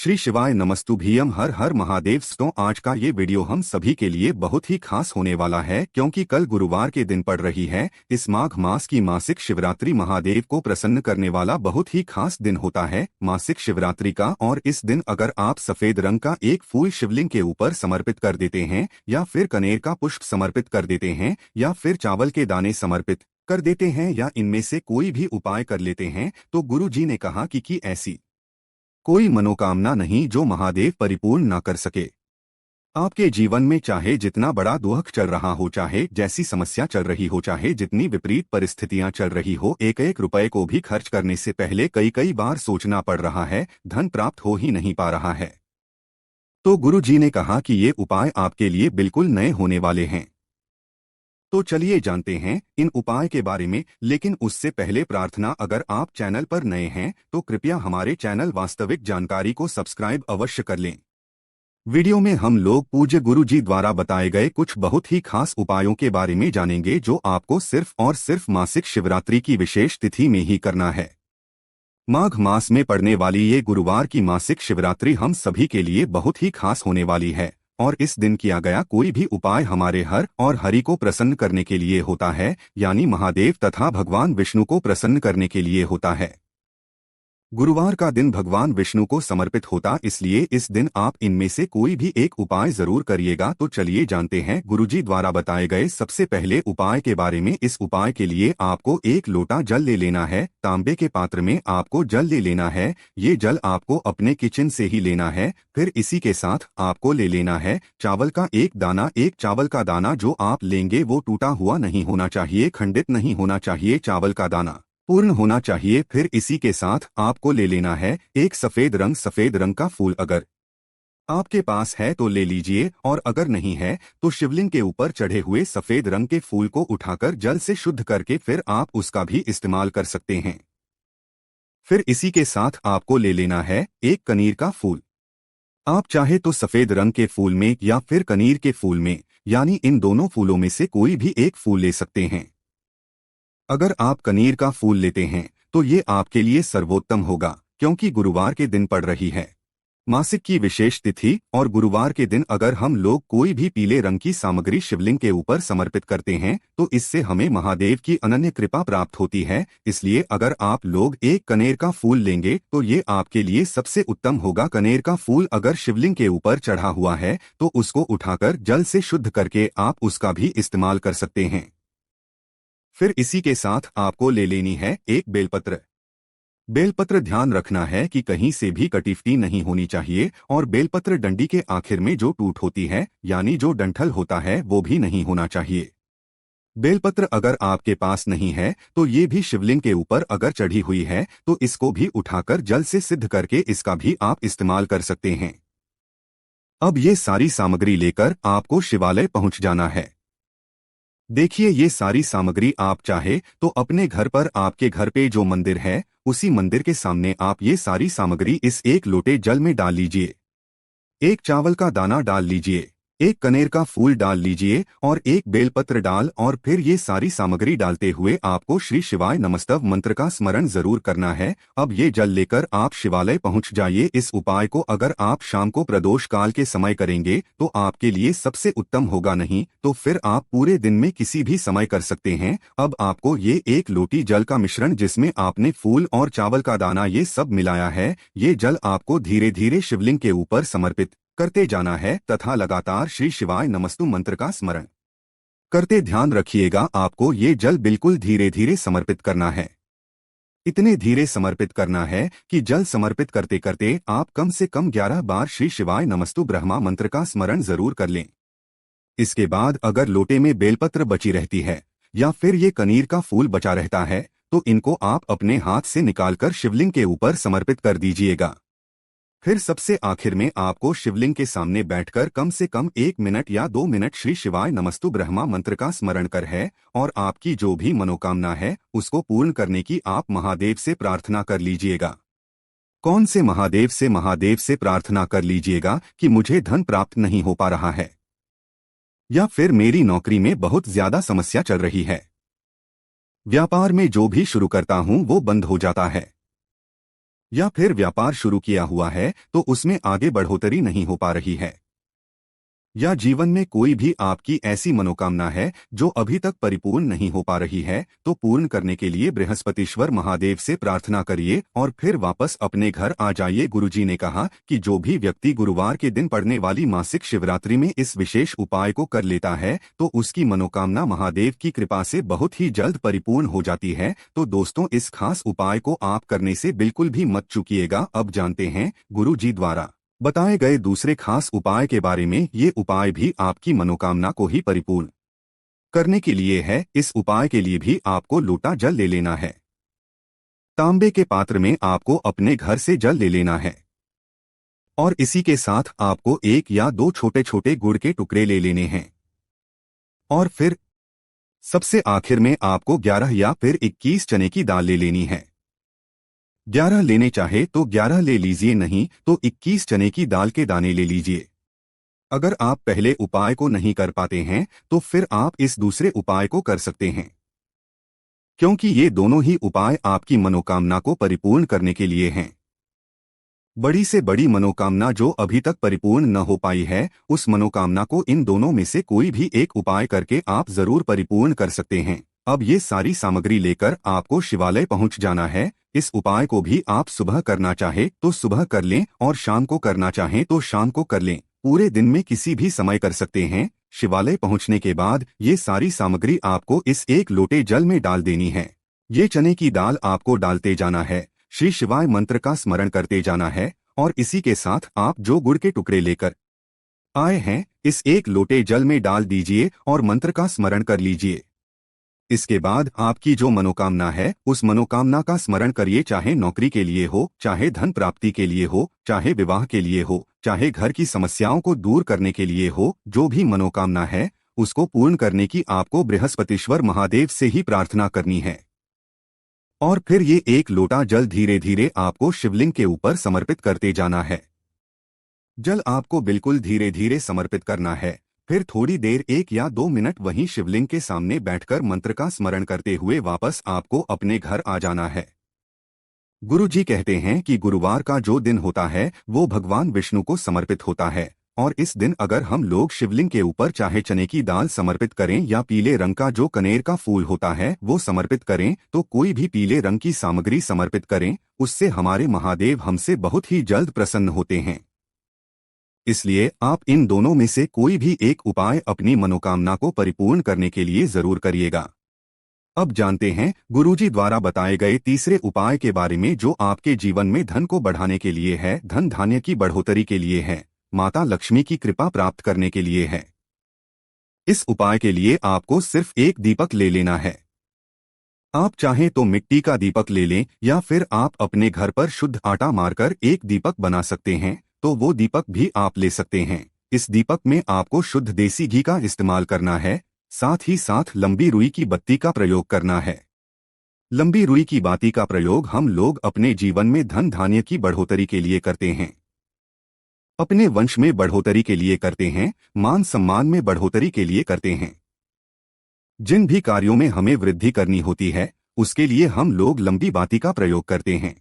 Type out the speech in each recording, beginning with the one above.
श्री शिवाय नमस्तुभ्यम हर हर महादेव। तो आज का ये वीडियो हम सभी के लिए बहुत ही खास होने वाला है, क्योंकि कल गुरुवार के दिन पड़ रही है इस माघ मास की मासिक शिवरात्रि। महादेव को प्रसन्न करने वाला बहुत ही खास दिन होता है मासिक शिवरात्रि का। और इस दिन अगर आप सफेद रंग का एक फूल शिवलिंग के ऊपर समर्पित कर देते हैं, या फिर कनेर का पुष्प समर्पित कर देते हैं, या फिर चावल के दाने समर्पित कर देते हैं, या इनमें से कोई भी उपाय कर लेते हैं, तो गुरु जी ने कहा कि ऐसी कोई मनोकामना नहीं जो महादेव परिपूर्ण ना कर सके। आपके जीवन में चाहे जितना बड़ा दुख चल रहा हो, चाहे जैसी समस्या चल रही हो, चाहे जितनी विपरीत परिस्थितियां चल रही हो, एक एक रुपए को भी खर्च करने से पहले कई कई बार सोचना पड़ रहा है, धन प्राप्त हो ही नहीं पा रहा है, तो गुरु जी ने कहा कि ये उपाय आपके लिए बिल्कुल नए होने वाले हैं। तो चलिए जानते हैं इन उपाय के बारे में। लेकिन उससे पहले प्रार्थना, अगर आप चैनल पर नए हैं तो कृपया हमारे चैनल वास्तविक जानकारी को सब्सक्राइब अवश्य कर लें। वीडियो में हम लोग पूज्य गुरु जी द्वारा बताए गए कुछ बहुत ही खास उपायों के बारे में जानेंगे, जो आपको सिर्फ और सिर्फ मासिक शिवरात्रि की विशेष तिथि में ही करना है। माघ मास में पड़ने वाली ये गुरुवार की मासिक शिवरात्रि हम सभी के लिए बहुत ही खास होने वाली है, और इस दिन किया गया कोई भी उपाय हमारे हर और हरि को प्रसन्न करने के लिए होता है, यानी महादेव तथा भगवान विष्णु को प्रसन्न करने के लिए होता है। गुरुवार का दिन भगवान विष्णु को समर्पित होता, इसलिए इस दिन आप इनमें से कोई भी एक उपाय जरूर करिएगा। तो चलिए जानते हैं गुरुजी द्वारा बताए गए सबसे पहले उपाय के बारे में। इस उपाय के लिए आपको एक लोटा जल ले लेना है। तांबे के पात्र में आपको जल ले लेना है। ये जल आपको अपने किचन से ही लेना है। फिर इसी के साथ आपको ले लेना है चावल का एक दाना। एक चावल का दाना जो आप लेंगे वो टूटा हुआ नहीं होना चाहिए, खंडित नहीं होना चाहिए, चावल का दाना पूर्ण होना चाहिए। फिर इसी के साथ आपको ले लेना है एक सफेद रंग का फूल। अगर आपके पास है तो ले लीजिए, और अगर नहीं है तो शिवलिंग के ऊपर चढ़े हुए सफेद रंग के फूल को उठाकर जल से शुद्ध करके फिर आप उसका भी इस्तेमाल कर सकते हैं। फिर इसी के साथ आपको ले लेना है एक कनीर का फूल। आप चाहे तो सफेद रंग के फूल में या फिर कनीर के फूल में, यानी इन दोनों फूलों में से कोई भी एक फूल ले सकते हैं। अगर आप कनीर का फूल लेते हैं तो ये आपके लिए सर्वोत्तम होगा, क्योंकि गुरुवार के दिन पड़ रही है मासिक की विशेष तिथि। और गुरुवार के दिन अगर हम लोग कोई भी पीले रंग की सामग्री शिवलिंग के ऊपर समर्पित करते हैं तो इससे हमें महादेव की अनन्य कृपा प्राप्त होती है। इसलिए अगर आप लोग एक कनेर का फूल लेंगे तो ये आपके लिए सबसे उत्तम होगा। कनेर का फूल अगर शिवलिंग के ऊपर चढ़ा हुआ है तो उसको उठाकर जल से शुद्ध करके आप उसका भी इस्तेमाल कर सकते हैं। फिर इसी के साथ आपको ले लेनी है एक बेलपत्र। बेलपत्र ध्यान रखना है कि कहीं से भी कटीफटी नहीं होनी चाहिए, और बेलपत्र डंडी के आखिर में जो टूट होती है, यानी जो डंठल होता है, वो भी नहीं होना चाहिए। बेलपत्र अगर आपके पास नहीं है तो ये भी शिवलिंग के ऊपर अगर चढ़ी हुई है तो इसको भी उठाकर जल से सिद्ध करके इसका भी आप इस्तेमाल कर सकते हैं। अब ये सारी सामग्री लेकर आपको शिवालय पहुंच जाना है। देखिए, ये सारी सामग्री आप चाहे तो अपने घर पर, आपके घर पे जो मंदिर है उसी मंदिर के सामने आप ये सारी सामग्री इस एक लोटे जल में डाल लीजिए। एक चावल का दाना डाल लीजिए, एक कनेर का फूल डाल लीजिए, और एक बेलपत्र डाल, और फिर ये सारी सामग्री डालते हुए आपको श्री शिवाय नमस्तव मंत्र का स्मरण जरूर करना है। अब ये जल लेकर आप शिवालय पहुंच जाइए। इस उपाय को अगर आप शाम को प्रदोष काल के समय करेंगे तो आपके लिए सबसे उत्तम होगा, नहीं तो फिर आप पूरे दिन में किसी भी समय कर सकते हैं। अब आपको ये एक लोटी जल का मिश्रण, जिसमें आपने फूल और चावल का दाना ये सब मिलाया है, ये जल आपको धीरे धीरे शिवलिंग के ऊपर समर्पित करते जाना है, तथा लगातार श्री शिवाय नमस्तु मंत्र का स्मरण करते ध्यान रखिएगा। आपको ये जल बिल्कुल धीरे धीरे समर्पित करना है। इतने धीरे समर्पित करना है कि जल समर्पित करते करते आप कम से कम 11 बार श्री शिवाय नमस्तु ब्रह्मा मंत्र का स्मरण जरूर कर लें। इसके बाद अगर लोटे में बेलपत्र बची रहती है या फिर ये कनीर का फूल बचा रहता है तो इनको आप अपने हाथ से निकालकर शिवलिंग के ऊपर समर्पित कर दीजिएगा। फिर सबसे आखिर में आपको शिवलिंग के सामने बैठकर कम से कम 1 मिनट या 2 मिनट श्री शिवाय नमस्तु ब्रह्मा मंत्र का स्मरण कर है, और आपकी जो भी मनोकामना है उसको पूर्ण करने की आप महादेव से प्रार्थना कर लीजिएगा। कौन से महादेव से? महादेव से प्रार्थना कर लीजिएगा कि मुझे धन प्राप्त नहीं हो पा रहा है, या फिर मेरी नौकरी में बहुत ज्यादा समस्या चल रही है, व्यापार में जो भी शुरू करता हूं वो बंद हो जाता है, या फिर व्यापार शुरू किया हुआ है तो उसमें आगे बढ़ोतरी नहीं हो पा रही है, या जीवन में कोई भी आपकी ऐसी मनोकामना है जो अभी तक परिपूर्ण नहीं हो पा रही है, तो पूर्ण करने के लिए बृहस्पतिश्वर महादेव से प्रार्थना करिए और फिर वापस अपने घर आ जाइए। गुरुजी ने कहा कि जो भी व्यक्ति गुरुवार के दिन पड़ने वाली मासिक शिवरात्रि में इस विशेष उपाय को कर लेता है तो उसकी मनोकामना महादेव की कृपा से बहुत ही जल्द परिपूर्ण हो जाती है। तो दोस्तों, इस खास उपाय को आप करने से बिल्कुल भी मत चूकिएगा। अब जानते हैं गुरुजी द्वारा बताए गए दूसरे खास उपाय के बारे में। ये उपाय भी आपकी मनोकामना को ही परिपूर्ण करने के लिए है। इस उपाय के लिए भी आपको लोटा जल ले लेना है। तांबे के पात्र में आपको अपने घर से जल ले लेना है और इसी के साथ आपको 1 या 2 छोटे छोटे गुड़ के टुकड़े ले लेने हैं और फिर सबसे आखिर में आपको 11 या फिर 21 चने की दाल ले लेनी है। 11 लेने चाहे तो 11 ले लीजिए, नहीं तो 21 चने की दाल के दाने ले लीजिए। अगर आप पहले उपाय को नहीं कर पाते हैं तो फिर आप इस दूसरे उपाय को कर सकते हैं, क्योंकि ये दोनों ही उपाय आपकी मनोकामना को परिपूर्ण करने के लिए हैं। बड़ी से बड़ी मनोकामना जो अभी तक परिपूर्ण न हो पाई है, उस मनोकामना को इन दोनों में से कोई भी एक उपाय करके आप जरूर परिपूर्ण कर सकते हैं। अब ये सारी सामग्री लेकर आपको शिवालय पहुंच जाना है। इस उपाय को भी आप सुबह करना चाहे तो सुबह कर लें और शाम को करना चाहें तो शाम को कर लें। पूरे दिन में किसी भी समय कर सकते हैं। शिवालय पहुंचने के बाद ये सारी सामग्री आपको इस 1 लोटे जल में डाल देनी है। ये चने की दाल आपको डालते जाना है, श्री शिवाय मंत्र का स्मरण करते जाना है और इसी के साथ आप जो गुड़ के टुकड़े लेकर आए हैं इस 1 लोटे जल में डाल दीजिए और मंत्र का स्मरण कर लीजिए। इसके बाद आपकी जो मनोकामना है उस मनोकामना का स्मरण करिए, चाहे नौकरी के लिए हो, चाहे धन प्राप्ति के लिए हो, चाहे विवाह के लिए हो, चाहे घर की समस्याओं को दूर करने के लिए हो। जो भी मनोकामना है उसको पूर्ण करने की आपको बृहस्पतिश्वर महादेव से ही प्रार्थना करनी है और फिर ये 1 लोटा जल धीरे धीरे आपको शिवलिंग के ऊपर समर्पित करते जाना है। जल आपको बिल्कुल धीरे धीरे समर्पित करना है। फिर थोड़ी देर 1 या 2 मिनट वहीं शिवलिंग के सामने बैठकर मंत्र का स्मरण करते हुए वापस आपको अपने घर आ जाना है। गुरुजी कहते हैं कि गुरुवार का जो दिन होता है वो भगवान विष्णु को समर्पित होता है और इस दिन अगर हम लोग शिवलिंग के ऊपर चाहे चने की दाल समर्पित करें या पीले रंग का जो कनेर का फूल होता है वो समर्पित करें, तो कोई भी पीले रंग की सामग्री समर्पित करें, उससे हमारे महादेव हमसे बहुत ही जल्द प्रसन्न होते हैं। इसलिए आप इन दोनों में से कोई भी एक उपाय अपनी मनोकामना को परिपूर्ण करने के लिए जरूर करिएगा। अब जानते हैं गुरुजी द्वारा बताए गए तीसरे उपाय के बारे में, जो आपके जीवन में धन को बढ़ाने के लिए है, धन धान्य की बढ़ोतरी के लिए है, माता लक्ष्मी की कृपा प्राप्त करने के लिए है। इस उपाय के लिए आपको सिर्फ 1 दीपक ले लेना है। आप चाहें तो मिट्टी का दीपक ले लें या फिर आप अपने घर पर शुद्ध आटा मारकर 1 दीपक बना सकते हैं, तो वो दीपक भी आप ले सकते हैं। इस दीपक में आपको शुद्ध देसी घी का इस्तेमाल करना है, साथ ही साथ लंबी रुई की बत्ती का प्रयोग करना है। लंबी रुई की बाती का प्रयोग हम लोग अपने जीवन में धन धान्य की बढ़ोतरी के लिए करते हैं, अपने वंश में बढ़ोतरी के लिए करते हैं, मान सम्मान में बढ़ोतरी के लिए करते हैं। जिन भी कार्यों में हमें वृद्धि करनी होती है उसके लिए हम लोग लंबी बाती का प्रयोग करते हैं।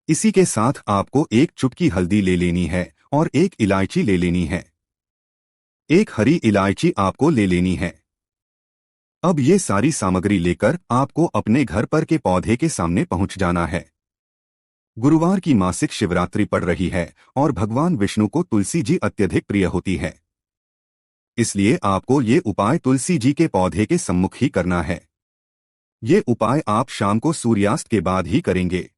इसी के साथ आपको 1 चुटकी हल्दी ले लेनी है और 1 इलायची ले लेनी है। 1 हरी इलायची आपको ले लेनी है। अब ये सारी सामग्री लेकर आपको अपने घर पर के पौधे के सामने पहुंच जाना है। गुरुवार की मासिक शिवरात्रि पड़ रही है और भगवान विष्णु को तुलसी जी अत्यधिक प्रिय होती है, इसलिए आपको ये उपाय तुलसी जी के पौधे के सम्मुख ही करना है। ये उपाय आप शाम को सूर्यास्त के बाद ही करेंगे।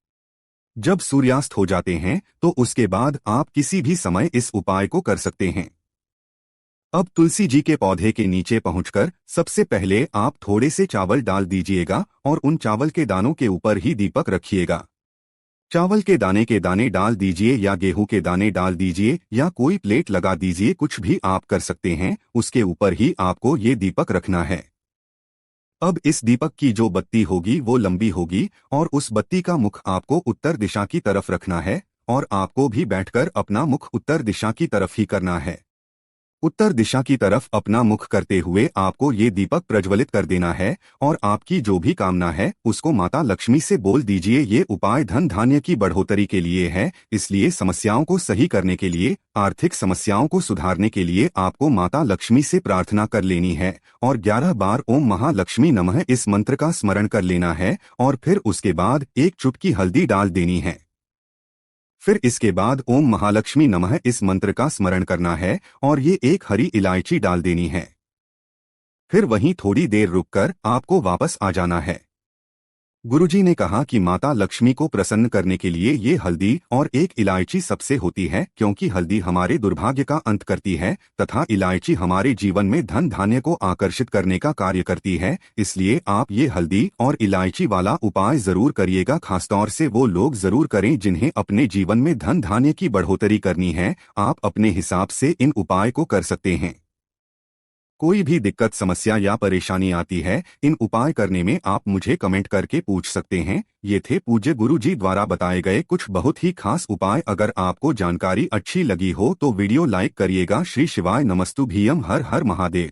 जब सूर्यास्त हो जाते हैं तो उसके बाद आप किसी भी समय इस उपाय को कर सकते हैं। अब तुलसी जी के पौधे के नीचे पहुंचकर सबसे पहले आप थोड़े से चावल डाल दीजिएगा और उन चावल के दानों के ऊपर ही दीपक रखिएगा। चावल के दाने डाल दीजिए या गेहूं के दाने डाल दीजिए या कोई प्लेट लगा दीजिए, कुछ भी आप कर सकते हैं। उसके ऊपर ही आपको ये दीपक रखना है। अब इस दीपक की जो बत्ती होगी वो लंबी होगी और उस बत्ती का मुख आपको उत्तर दिशा की तरफ रखना है और आपको भी बैठकर अपना मुख उत्तर दिशा की तरफ ही करना है। उत्तर दिशा की तरफ अपना मुख करते हुए आपको ये दीपक प्रज्वलित कर देना है और आपकी जो भी कामना है उसको माता लक्ष्मी से बोल दीजिए। ये उपाय धन धान्य की बढ़ोतरी के लिए है, इसलिए समस्याओं को सही करने के लिए, आर्थिक समस्याओं को सुधारने के लिए आपको माता लक्ष्मी से प्रार्थना कर लेनी है और 11 बार ओम महालक्ष्मी नमः इस मंत्र का स्मरण कर लेना है और फिर उसके बाद एक चुटकी हल्दी डाल देनी है। फिर इसके बाद ओम महालक्ष्मी नमः इस मंत्र का स्मरण करना है और ये एक हरी इलायची डाल देनी है। फिर वहीं थोड़ी देर रुककर आपको वापस आ जाना है। गुरुजी ने कहा कि माता लक्ष्मी को प्रसन्न करने के लिए ये हल्दी और एक इलायची सबसे होती है, क्योंकि हल्दी हमारे दुर्भाग्य का अंत करती है तथा इलायची हमारे जीवन में धन धान्य को आकर्षित करने का कार्य करती है। इसलिए आप ये हल्दी और इलायची वाला उपाय जरूर करिएगा। खासतौर से वो लोग जरूर करें जिन्हें अपने जीवन में धन धान्य की बढ़ोतरी करनी है। आप अपने हिसाब से इन उपाय को कर सकते हैं। कोई भी दिक्कत, समस्या या परेशानी आती है, इन उपाय करने में आप मुझे कमेंट करके पूछ सकते हैं। ये थे पूज्य गुरु जी द्वारा बताए गए कुछ बहुत ही खास उपाय। अगर आपको जानकारी अच्छी लगी हो तो वीडियो लाइक करिएगा। श्री शिवाय नमस्तुभ्यम। हर हर महादेव।